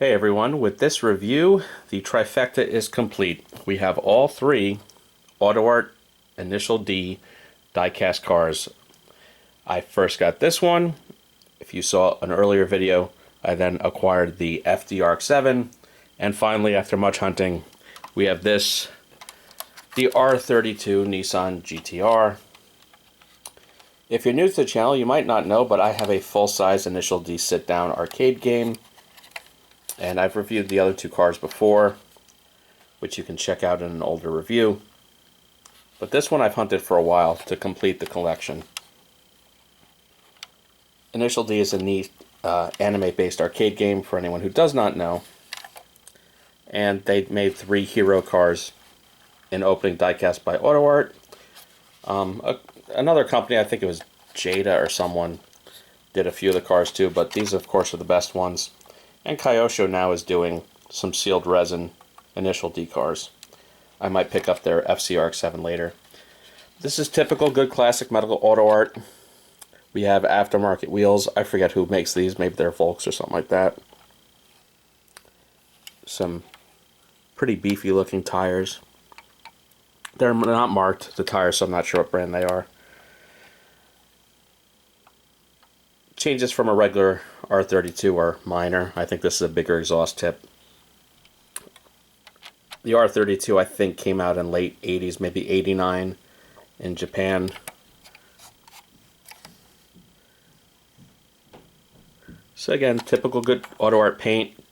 Hey everyone, with this review, the trifecta is complete. We have all three AutoArt Initial D diecast cars. I first got this one. If you saw an earlier video, I then acquired the FDR7, and finally, after much hunting, we have this, the R32 Nissan GTR. If you're new to the channel, you might not know, but I have a full-size Initial D sit-down arcade game. And I've reviewed the other two cars before, which you can check out in an older review. But this one I've hunted for a while to complete the collection. Initial D is a neat anime-based arcade game for anyone who does not know. And they made three hero cars in opening diecast by AutoArt. Another company, I think it was Jada or someone, did a few of the cars too, but these of course are the best ones. And Kyosho now is doing some sealed resin Initial D cars. I might pick up their FCRX7 later. This is typical good classic medical AutoArt. We have aftermarket wheels. I forget who makes these. Maybe they're Volks or something like that. Some pretty beefy looking tires. They're not marked, the tires, so I'm not sure what brand they are. Changes from a regular R32 are minor. I think this is a bigger exhaust tip. The R32 I think came out in late 80s, maybe 89 in Japan. So again, typical good AutoArt paint.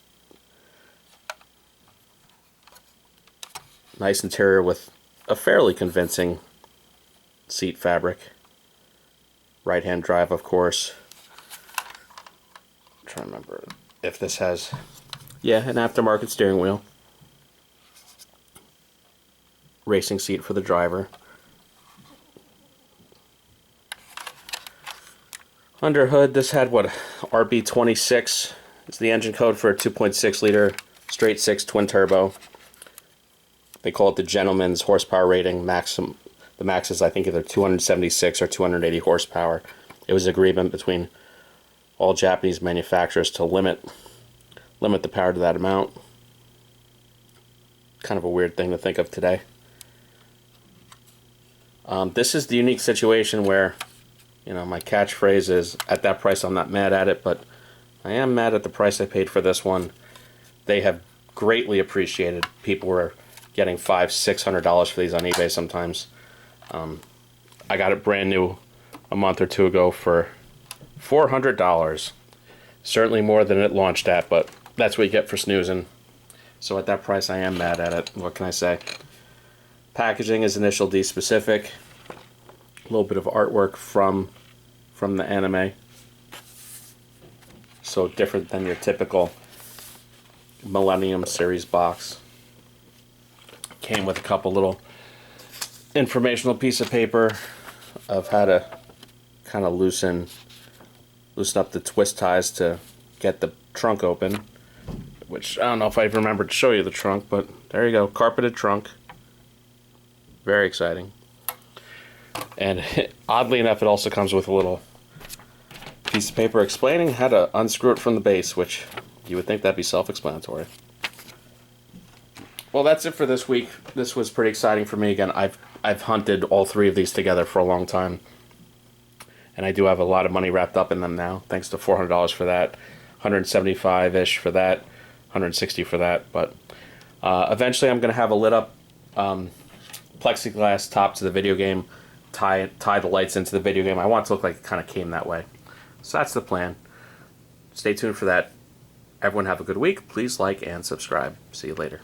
Nice interior with a fairly convincing seat fabric. Right-hand drive, of course. I'm trying to remember if this has, yeah, an aftermarket steering wheel. Racing seat for the driver. Under hood, this had what, RB26 is the engine code for a 2.6 liter straight six twin turbo. They call it the gentleman's horsepower rating. The max is I think either 276 or 280 horsepower. It was an agreement between all Japanese manufacturers to limit the power to that amount. Kind of a weird thing to think of today. This is the unique situation where, you know, my catchphrase is, at that price I'm not mad at it, but I am mad at the price I paid for this one. They have greatly appreciated. People were getting $500–600 for these on eBay sometimes. I got it brand new a month or two ago for $400. Certainly more than it launched at, but that's what you get for snoozing. So at that price I am mad at it. What can I say? Packaging is Initial D specific. A little bit of artwork from the anime. So different than your typical Millennium Series box. Came with a couple little informational piece of paper of how to kind of loosen up the twist ties to get the trunk open, which I don't know if I remembered to show you the trunk, but there you go, carpeted trunk. Very exciting. And oddly enough, it also comes with a little piece of paper explaining how to unscrew it from the base, which you would think that'd be self-explanatory. Well, that's it for this week. This was pretty exciting for me. Again, I've hunted all three of these together for a long time, and I do have a lot of money wrapped up in them now, thanks to $400 for that, $175-ish for that, $160 for that. But eventually I'm going to have a lit-up plexiglass top to the video game, tie the lights into the video game. I want it to look like it kind of came that way. So that's the plan. Stay tuned for that. Everyone have a good week. Please like and subscribe. See you later.